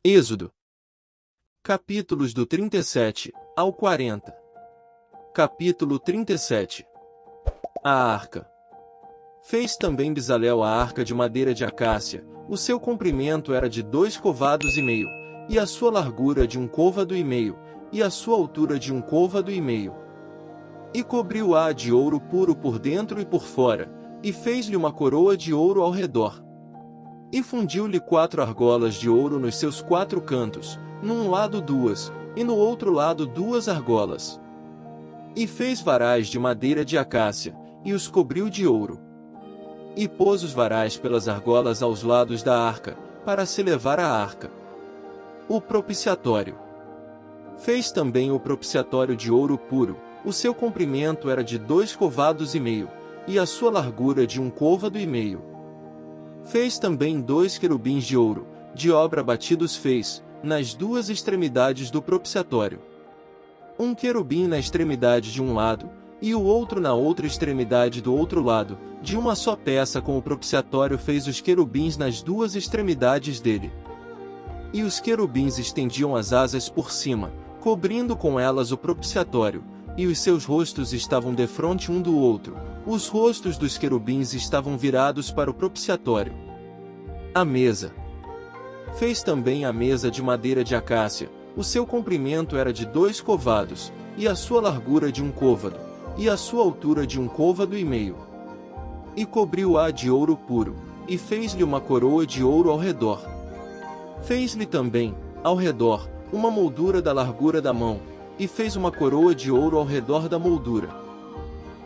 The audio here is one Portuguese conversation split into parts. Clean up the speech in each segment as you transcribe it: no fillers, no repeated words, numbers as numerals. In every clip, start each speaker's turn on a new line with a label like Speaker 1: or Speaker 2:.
Speaker 1: Êxodo. Capítulos do 37 ao 40. Capítulo 37. A arca. Fez também Bezalel a arca de madeira de acácia. O seu comprimento era de 2 côvados e meio, e a sua largura de 1 côvado e meio, e a sua altura de 1 côvado e meio. E cobriu-a de ouro puro por dentro e por fora, e fez-lhe uma coroa de ouro ao redor. E fundiu-lhe 4 argolas de ouro nos seus 4 cantos, num lado 2, e no outro lado 2 argolas. E fez varais de madeira de acácia, e os cobriu de ouro. E pôs os varais pelas argolas aos lados da arca, para se levar a arca. O propiciatório. Fez também o propiciatório de ouro puro. O seu comprimento era de 2 côvados e meio, e a sua largura de 1 côvado e meio. Fez também 2 querubins de ouro, de obra batidos fez, nas 2 extremidades do propiciatório. Um querubim na extremidade de um lado, e o outro na outra extremidade do outro lado, de uma só peça com o propiciatório fez os querubins nas 2 extremidades dele. E os querubins estendiam as asas por cima, cobrindo com elas o propiciatório, e os seus rostos estavam defronte um do outro. Os rostos dos querubins estavam virados para o propiciatório. A mesa. Fez também a mesa de madeira de acácia. O seu comprimento era de 2 côvados, e a sua largura de 1 côvado, e a sua altura de 1 côvado e meio. E cobriu-a de ouro puro, e fez-lhe uma coroa de ouro ao redor. Fez-lhe também, ao redor, uma moldura da largura da mão, e fez uma coroa de ouro ao redor da moldura.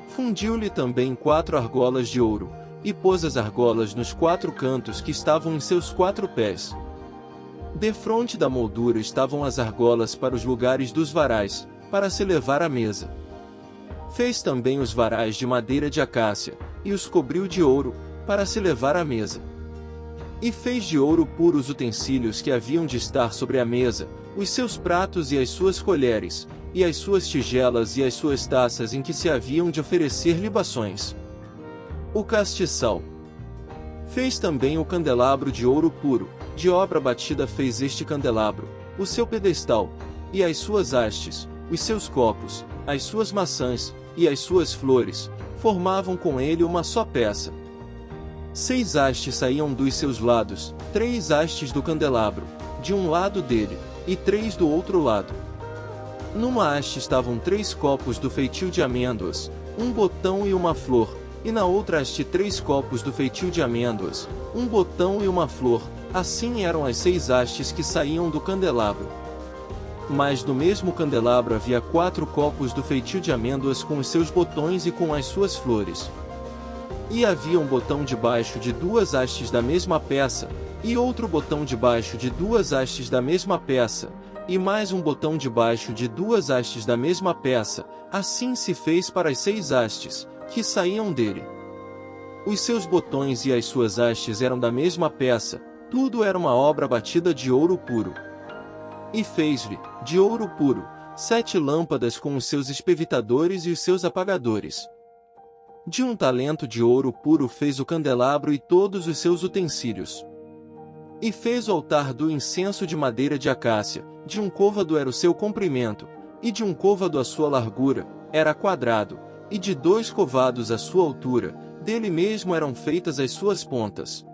Speaker 1: Fundiu-lhe também 4 argolas de ouro, e pôs as argolas nos 4 cantos que estavam em seus 4 pés. Defronte da moldura estavam as argolas para os lugares dos varais, para se levar à mesa. Fez também os varais de madeira de acácia, e os cobriu de ouro, para se levar à mesa. E fez de ouro puro os utensílios que haviam de estar sobre a mesa, os seus pratos e as suas colheres, e as suas tigelas e as suas taças em que se haviam de oferecer libações. O castiçal. Fez também o candelabro de ouro puro, de obra batida fez este candelabro, o seu pedestal, e as suas hastes, os seus copos, as suas maçãs, e as suas flores, formavam com ele uma só peça. 6 hastes saíam dos seus lados, 3 hastes do candelabro, de um lado dele, e 3 do outro lado. Numa haste estavam 3 copos do feitio de amêndoas, um botão e uma flor, e na outra haste 3 copos do feitio de amêndoas, um botão e uma flor. Assim eram as 6 hastes que saíam do candelabro. Mas no mesmo candelabro havia 4 copos do feitio de amêndoas com os seus botões e com as suas flores. E havia um botão debaixo de 2 hastes da mesma peça, e outro botão debaixo de 2 hastes da mesma peça, e mais um botão debaixo de 2 hastes da mesma peça. Assim se fez para as 6 hastes, que saíam dele. Os seus botões e as suas hastes eram da mesma peça, tudo era uma obra batida de ouro puro. E fez-lhe, de ouro puro, 7 lâmpadas com os seus espevitadores e os seus apagadores. De 1 talento de ouro puro fez o candelabro e todos os seus utensílios. E fez o altar do incenso de madeira de acácia, de 1 côvado era o seu comprimento, e de 1 côvado a sua largura, era quadrado, e de 2 côvados a sua altura, dele mesmo eram feitas as suas pontas.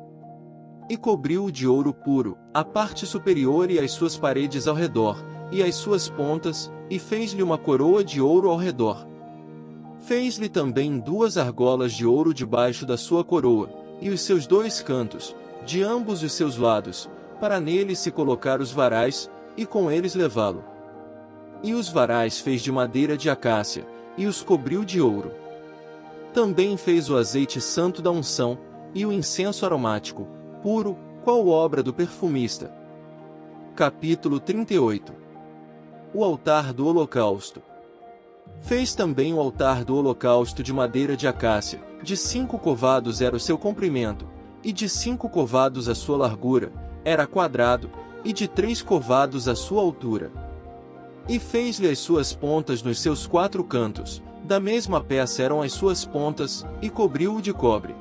Speaker 1: E cobriu-o de ouro puro, a parte superior e as suas paredes ao redor, e as suas pontas, e fez-lhe uma coroa de ouro ao redor. Fez-lhe também 2 argolas de ouro debaixo da sua coroa, e os seus 2 cantos, de ambos os seus lados, para nele se colocar os varais, e com eles levá-lo. E os varais fez de madeira de acácia, e os cobriu de ouro. Também fez o azeite santo da unção, e o incenso aromático, puro, qual obra do perfumista. Capítulo 38. O altar do holocausto. Fez também o altar do holocausto de madeira de acácia, de 5 côvados era o seu comprimento, e de 5 côvados a sua largura, era quadrado, e de 3 côvados a sua altura. E fez-lhe as suas pontas nos seus 4 cantos, da mesma peça eram as suas pontas, e cobriu-o de cobre.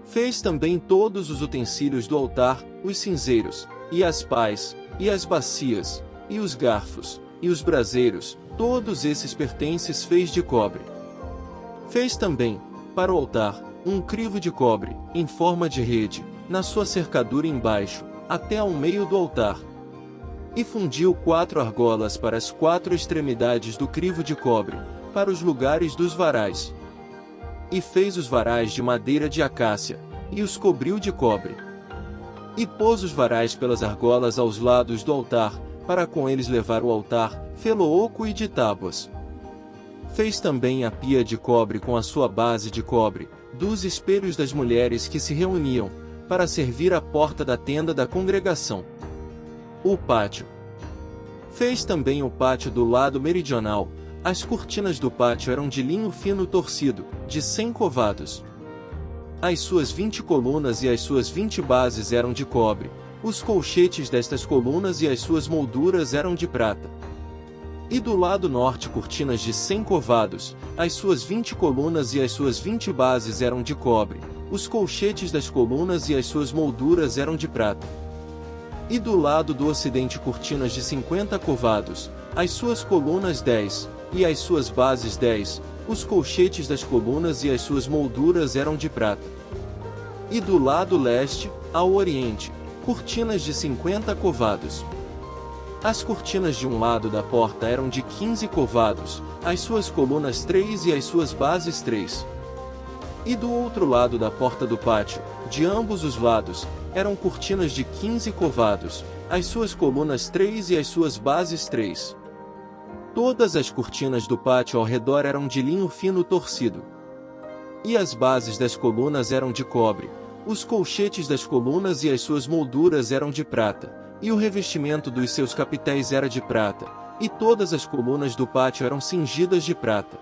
Speaker 1: Fez também todos os utensílios do altar, os cinzeiros, e as pás, e as bacias, e os garfos, e os braseiros, todos esses pertences fez de cobre. Fez também, para o altar, um crivo de cobre, em forma de rede, na sua cercadura embaixo, até ao meio do altar. E fundiu 4 argolas para as 4 extremidades do crivo de cobre, para os lugares dos varais. E fez os varais de madeira de acácia, e os cobriu de cobre. E pôs os varais pelas argolas aos lados do altar, para com eles levar o altar, fê-lo oco e de tábuas. Fez também a pia de cobre com a sua base de cobre, dos espelhos das mulheres que se reuniam, para servir à porta da tenda da congregação. O pátio. Fez também o pátio do lado meridional. As cortinas do pátio eram de linho fino torcido, de 100 covados. As suas 20 colunas e as suas 20 bases eram de cobre. Os colchetes destas colunas e as suas molduras eram de prata. E do lado norte cortinas de 100 covados, as suas 20 colunas e as suas 20 bases eram de cobre. Os colchetes das colunas e as suas molduras eram de prata. E do lado do ocidente cortinas de 50 covados, as suas colunas 10, e as suas bases 10, os colchetes das colunas e as suas molduras eram de prata. E do lado leste, ao oriente, cortinas de 50 covados. As cortinas de um lado da porta eram de 15 covados, as suas colunas 3 e as suas bases 3. E do outro lado da porta do pátio, de ambos os lados, eram cortinas de 15 covados, as suas colunas 3 e as suas bases 3. Todas as cortinas do pátio ao redor eram de linho fino torcido. E as bases das colunas eram de cobre, os colchetes das colunas e as suas molduras eram de prata, e o revestimento dos seus capitéis era de prata, e todas as colunas do pátio eram cingidas de prata.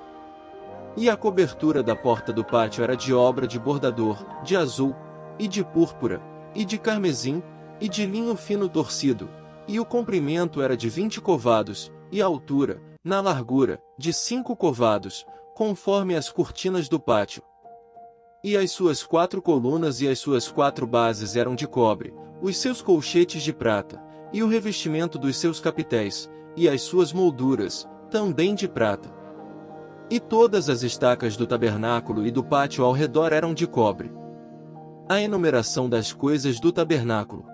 Speaker 1: E a cobertura da porta do pátio era de obra de bordador, de azul, e de púrpura, e de carmesim, e de linho fino torcido, e o comprimento era de 20 covados, e a altura, na largura, de 5 covados, conforme as cortinas do pátio. E as suas 4 colunas e as suas 4 bases eram de cobre, os seus colchetes de prata, e o revestimento dos seus capitéis, e as suas molduras, também de prata. E todas as estacas do tabernáculo e do pátio ao redor eram de cobre. A enumeração das coisas do tabernáculo.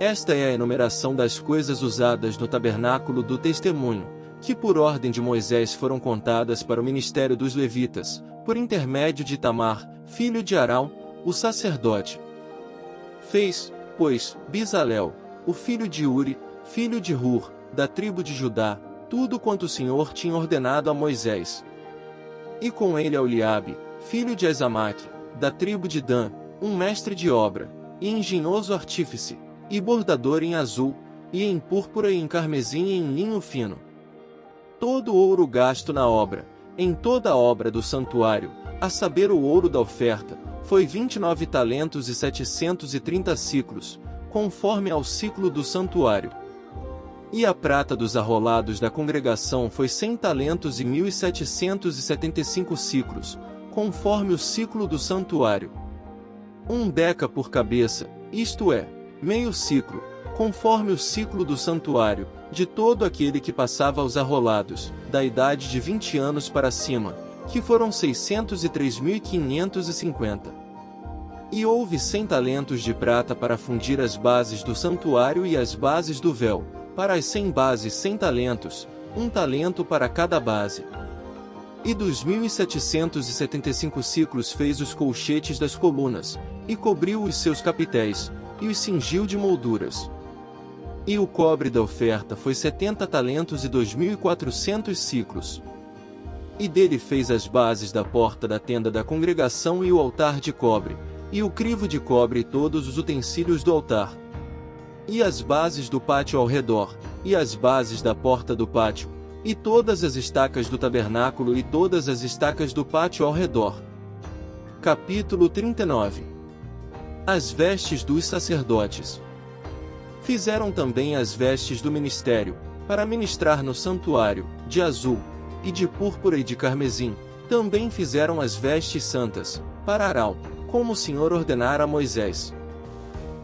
Speaker 1: Esta é a enumeração das coisas usadas no tabernáculo do testemunho, que por ordem de Moisés foram contadas para o ministério dos levitas, por intermédio de Itamar, filho de Arão, o sacerdote. Fez, pois, Bezalel, o filho de Uri, filho de Hur, da tribo de Judá, tudo quanto o Senhor tinha ordenado a Moisés. E com ele Eliabe, filho de Azamaque, da tribo de Dan, um mestre de obra, e engenhoso artífice, e bordador em azul, e em púrpura e em carmesim e em linho fino. Todo o ouro gasto na obra, em toda a obra do santuário, a saber o ouro da oferta, foi 29 talentos e 730 siclos, conforme ao ciclo do santuário. E a prata dos arrolados da congregação foi 100 talentos e 1.775 siclos, conforme o ciclo do santuário. 1 deca por cabeça, isto é, meio ciclo, conforme o ciclo do santuário, de todo aquele que passava aos arrolados, da idade de 20 anos para cima, que foram 603.550. E houve 100 talentos de prata para fundir as bases do santuário e as bases do véu, para as 100 bases 100 talentos, 1 talento para cada base. E dos 1.775 ciclos fez os colchetes das colunas, e cobriu os seus capitéis, e os cingiu de molduras. E o cobre da oferta foi 70 talentos e 2.400 ciclos. E dele fez as bases da porta da tenda da congregação e o altar de cobre, e o crivo de cobre e todos os utensílios do altar. E as bases do pátio ao redor, e as bases da porta do pátio, e todas as estacas do tabernáculo e todas as estacas do pátio ao redor. Capítulo 39. As vestes dos sacerdotes. Fizeram também as vestes do ministério, para ministrar no santuário, de azul, e de púrpura e de carmesim. Também fizeram as vestes santas, para Arão, como o Senhor ordenara a Moisés.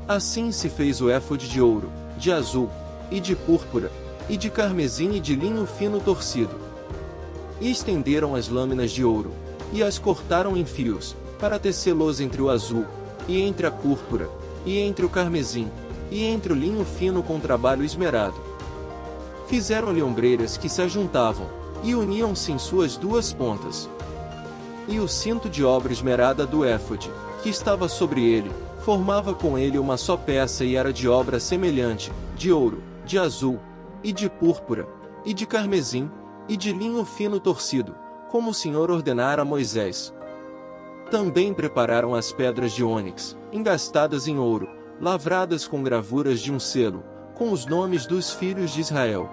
Speaker 1: Assim se fez o éfode de ouro, de azul, e de púrpura, e de carmesim e de linho fino torcido. E estenderam as lâminas de ouro, e as cortaram em fios, para tecê-los entre o azul, e entre a púrpura, e entre o carmesim, e entre o linho fino com trabalho esmerado. Fizeram-lhe ombreiras que se ajuntavam, e uniam-se em suas duas pontas. E o cinto de obra esmerada do éfode, que estava sobre ele, formava com ele uma só peça e era de obra semelhante, de ouro, de azul, e de púrpura, e de carmesim, e de linho fino torcido, como o Senhor ordenara a Moisés. Também prepararam as pedras de ônix, engastadas em ouro, lavradas com gravuras de um selo, com os nomes dos filhos de Israel.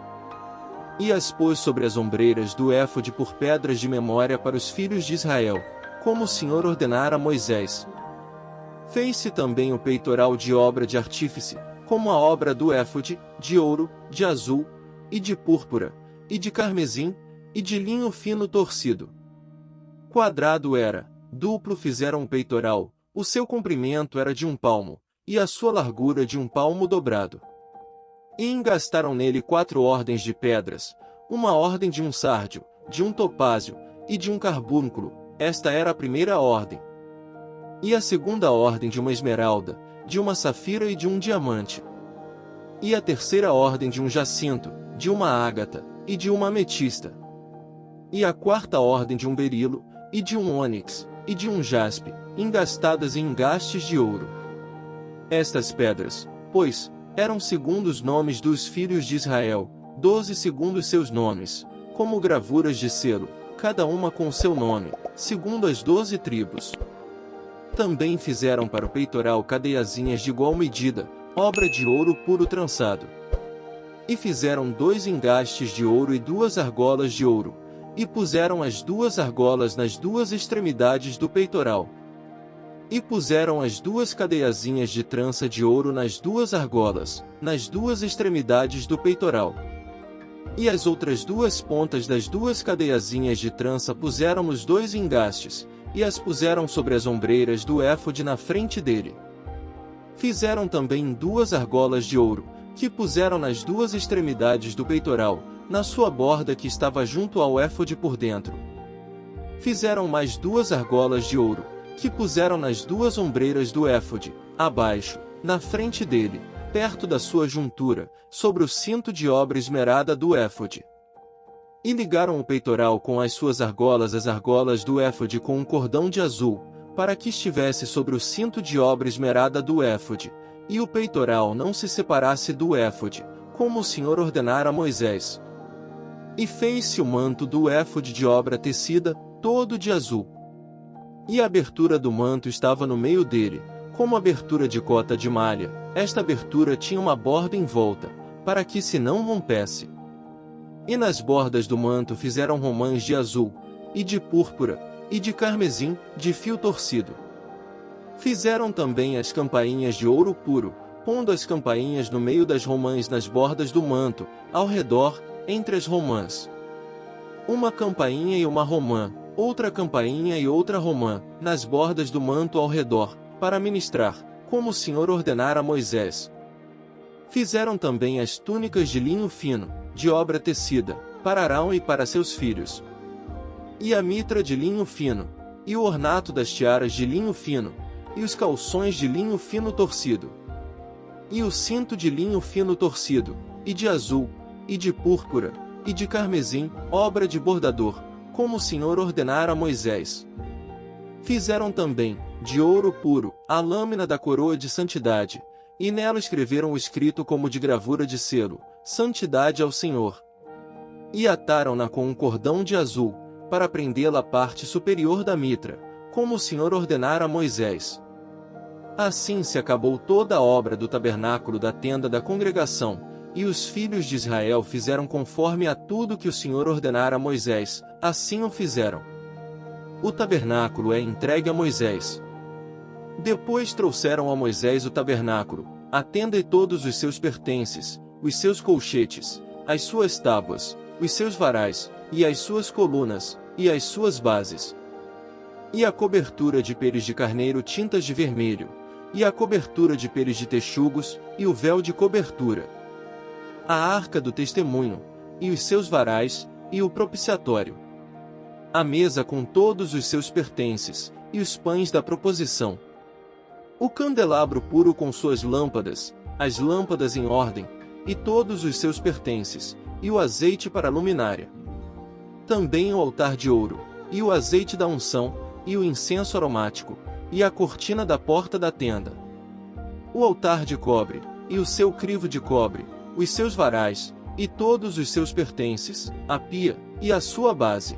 Speaker 1: E as pôs sobre as ombreiras do éfode por pedras de memória para os filhos de Israel, como o Senhor ordenara a Moisés. Fez-se também o peitoral de obra de artífice, como a obra do éfode, de ouro, de azul, e de púrpura, e de carmesim, e de linho fino torcido. Quadrado era, duplo fizeram o peitoral, o seu comprimento era de 1 palmo, e a sua largura de 1 palmo dobrado. E engastaram nele 4 ordens de pedras, uma ordem de um sárdio, de um topázio, e de um carbúnculo, esta era a primeira ordem. E a segunda ordem de uma esmeralda, de uma safira e de um diamante. E a terceira ordem de um jacinto, de uma ágata, e de uma ametista. E a quarta ordem de um berilo, e de um ônix, e de um jaspe, engastadas em engastes de ouro. Estas pedras, pois, eram segundo os nomes dos filhos de Israel, 12 segundo os seus nomes, como gravuras de selo, cada uma com seu nome, segundo as 12 tribos. Também fizeram para o peitoral cadeiazinhas de igual medida, obra de ouro puro trançado. E fizeram 2 engastes de ouro e 2 argolas de ouro, e puseram as 2 argolas nas 2 extremidades do peitoral. E puseram as 2 cadeiazinhas de trança de ouro nas 2 argolas, nas 2 extremidades do peitoral. E as outras 2 pontas das 2 cadeiazinhas de trança puseram nos 2 engastes, e as puseram sobre as ombreiras do éfode na frente dele. Fizeram também 2 argolas de ouro, que puseram nas 2 extremidades do peitoral, na sua borda que estava junto ao éfode por dentro. Fizeram mais 2 argolas de ouro, que puseram nas 2 ombreiras do éfode, abaixo, na frente dele, perto da sua juntura, sobre o cinto de obra esmerada do éfode. E ligaram o peitoral com as suas argolas as argolas do éfode com um cordão de azul, para que estivesse sobre o cinto de obra esmerada do éfode, e o peitoral não se separasse do éfode, como o Senhor ordenara a Moisés. E fez-se o manto do éfode de obra tecida, todo de azul. E a abertura do manto estava no meio dele, como abertura de cota de malha. Esta abertura tinha uma borda em volta, para que se não rompesse. E nas bordas do manto fizeram romãs de azul, e de púrpura, e de carmesim, de fio torcido. Fizeram também as campainhas de ouro puro, pondo as campainhas no meio das romãs nas bordas do manto, ao redor, entre as romãs. Uma campainha e uma romã, outra campainha e outra romã, nas bordas do manto ao redor, para ministrar, como o Senhor ordenara a Moisés. Fizeram também as túnicas de linho fino, de obra tecida, para Arão e para seus filhos. E a mitra de linho fino, e o ornato das tiaras de linho fino, e os calções de linho fino torcido. E o cinto de linho fino torcido, e de azul, e de púrpura, e de carmesim, obra de bordador, como o Senhor ordenara a Moisés. Fizeram também, de ouro puro, a lâmina da coroa de santidade, e nela escreveram o escrito como de gravura de selo, Santidade ao Senhor. E ataram-na com um cordão de azul, para prendê-la à parte superior da mitra, como o Senhor ordenara a Moisés. Assim se acabou toda a obra do tabernáculo da tenda da congregação, e os filhos de Israel fizeram conforme a tudo que o Senhor ordenara a Moisés, assim o fizeram. O tabernáculo é entregue a Moisés. Depois trouxeram a Moisés o tabernáculo, a tenda e todos os seus pertences, os seus colchetes, as suas tábuas, os seus varais, e as suas colunas, e as suas bases. E a cobertura de peles de carneiro tintas de vermelho, e a cobertura de peles de texugos, e o véu de cobertura. A arca do testemunho, e os seus varais, e o propiciatório. A mesa com todos os seus pertences, e os pães da proposição. O candelabro puro com suas lâmpadas, as lâmpadas em ordem, e todos os seus pertences, e o azeite para a luminária. Também o altar de ouro, e o azeite da unção, e o incenso aromático, e a cortina da porta da tenda. O altar de cobre, e o seu crivo de cobre, os seus varais, e todos os seus pertences, a pia, e a sua base.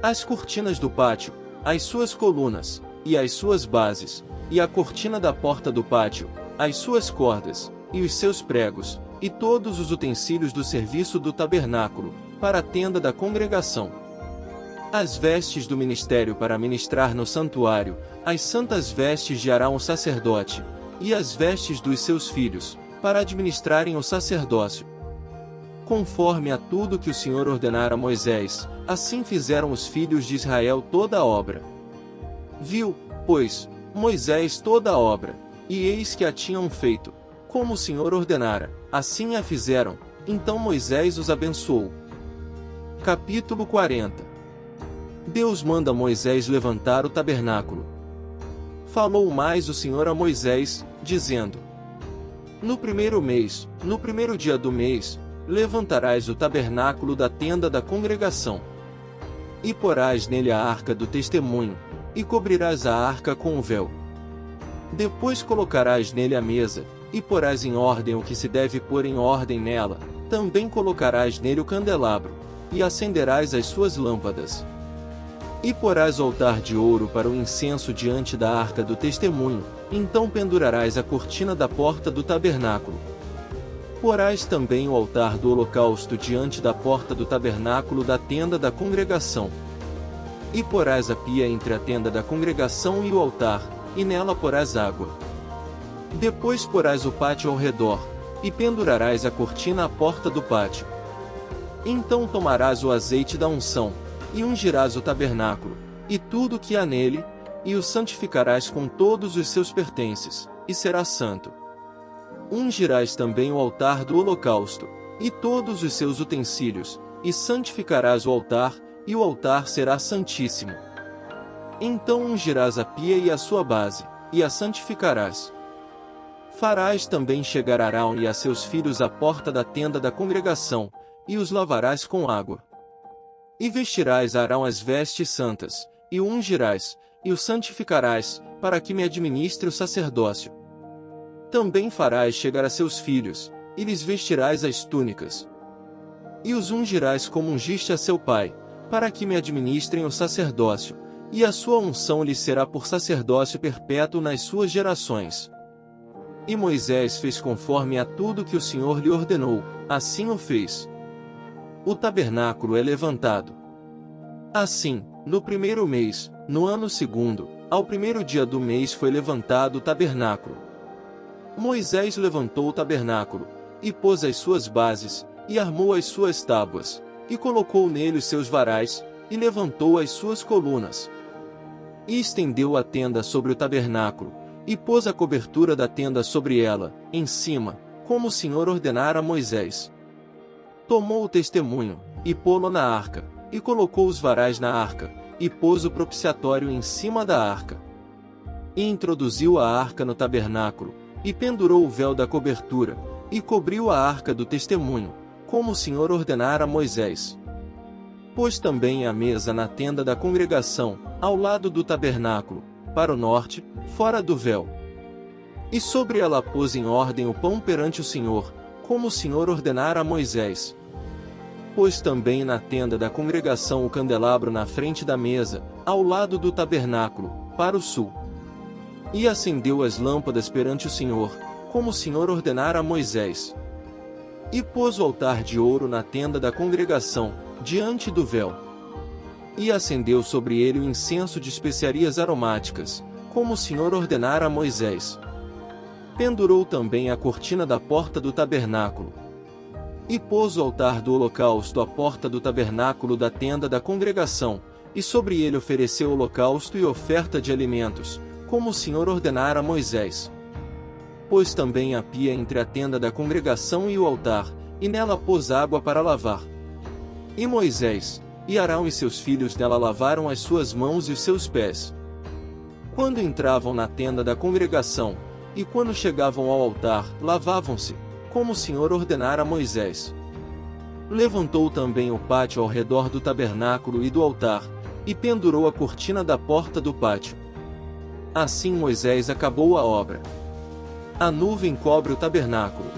Speaker 1: As cortinas do pátio, as suas colunas, e as suas bases, e a cortina da porta do pátio, as suas cordas, e os seus pregos, e todos os utensílios do serviço do tabernáculo, para a tenda da congregação. As vestes do ministério para ministrar no santuário, as santas vestes de Arão o sacerdote, e as vestes dos seus filhos, para administrarem o sacerdócio. Conforme a tudo que o Senhor ordenara a Moisés, assim fizeram os filhos de Israel toda a obra. Viu, pois, Moisés toda a obra, e eis que a tinham feito, como o Senhor ordenara, assim a fizeram, então Moisés os abençoou. Capítulo 40. Deus manda Moisés levantar o tabernáculo. Falou mais o Senhor a Moisés, dizendo: No primeiro mês, no primeiro dia do mês, levantarás o tabernáculo da tenda da congregação. E porás nele a arca do testemunho, e cobrirás a arca com o véu. Depois colocarás nele a mesa, e porás em ordem o que se deve pôr em ordem nela, também colocarás nele o candelabro, e acenderás as suas lâmpadas. E porás o altar de ouro para o incenso diante da arca do testemunho, então pendurarás a cortina da porta do tabernáculo. Porás também o altar do holocausto diante da porta do tabernáculo da tenda da congregação. E porás a pia entre a tenda da congregação e o altar, e nela porás água. Depois porás o pátio ao redor, e pendurarás a cortina à porta do pátio. Então tomarás o azeite da unção, e ungirás o tabernáculo, e tudo o que há nele, e o santificarás com todos os seus pertences, e será santo. Ungirás também o altar do holocausto, e todos os seus utensílios, e santificarás o altar, e o altar será santíssimo. Então ungirás a pia e a sua base, e a santificarás. Farás também chegar Arão e a seus filhos à porta da tenda da congregação, e os lavarás com água. E vestirás Arão as vestes santas, e o ungirás, e o santificarás, para que me administre o sacerdócio. Também farás chegar a seus filhos, e lhes vestirás as túnicas. E os ungirás como ungiste a seu pai, para que me administrem o sacerdócio, e a sua unção lhes será por sacerdócio perpétuo nas suas gerações. E Moisés fez conforme a tudo que o Senhor lhe ordenou, assim o fez. O tabernáculo é levantado. Assim, no primeiro mês, no ano segundo, ao primeiro dia do mês foi levantado o tabernáculo. Moisés levantou o tabernáculo, e pôs as suas bases, e armou as suas tábuas, e colocou nele os seus varais, e levantou as suas colunas. E estendeu a tenda sobre o tabernáculo, e pôs a cobertura da tenda sobre ela, em cima, como o Senhor ordenara a Moisés. Tomou o testemunho, e pô-lo na arca, e colocou os varais na arca, e pôs o propiciatório em cima da arca. E introduziu a arca no tabernáculo, e pendurou o véu da cobertura, e cobriu a arca do testemunho, como o Senhor ordenara a Moisés. Pôs também a mesa na tenda da congregação, ao lado do tabernáculo, para o norte, fora do véu. E sobre ela pôs em ordem o pão perante o Senhor, como o Senhor ordenara a Moisés. Pôs também na tenda da congregação o candelabro na frente da mesa, ao lado do tabernáculo, para o sul. E acendeu as lâmpadas perante o Senhor, como o Senhor ordenara a Moisés. E pôs o altar de ouro na tenda da congregação, diante do véu. E acendeu sobre ele o incenso de especiarias aromáticas, como o Senhor ordenara a Moisés. Pendurou também a cortina da porta do tabernáculo. E pôs o altar do holocausto à porta do tabernáculo da tenda da congregação, e sobre ele ofereceu holocausto e oferta de alimentos, como o Senhor ordenara a Moisés. Pôs também a pia entre a tenda da congregação e o altar, e nela pôs água para lavar. E Moisés, e Arão e seus filhos nela lavaram as suas mãos e os seus pés. Quando entravam na tenda da congregação, e quando chegavam ao altar, lavavam-se, como o Senhor ordenara a Moisés. Levantou também o pátio ao redor do tabernáculo e do altar, e pendurou a cortina da porta do pátio. Assim Moisés acabou a obra. A nuvem cobre o tabernáculo.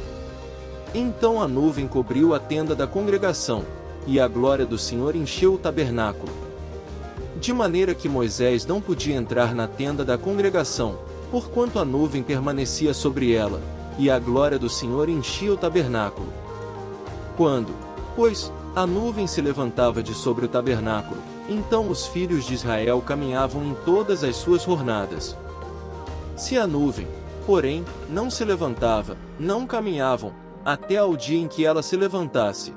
Speaker 1: Então a nuvem cobriu a tenda da congregação, e a glória do Senhor encheu o tabernáculo. De maneira que Moisés não podia entrar na tenda da congregação, porquanto a nuvem permanecia sobre ela, e a glória do Senhor enchia o tabernáculo. Quando, pois, a nuvem se levantava de sobre o tabernáculo, então os filhos de Israel caminhavam em todas as suas jornadas. Se a nuvem, porém, não se levantava, não caminhavam, até ao dia em que ela se levantasse.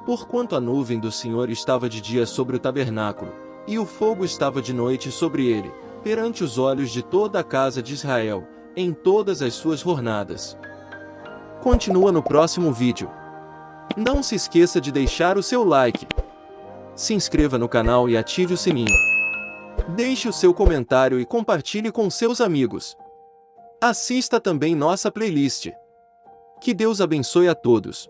Speaker 1: Porquanto a nuvem do Senhor estava de dia sobre o tabernáculo, e o fogo estava de noite sobre ele, perante os olhos de toda a casa de Israel, em todas as suas jornadas. Continua no próximo vídeo. Não se esqueça de deixar o seu like. Se inscreva no canal e ative o sininho. Deixe o seu comentário e compartilhe com seus amigos. Assista também nossa playlist. Que Deus abençoe a todos.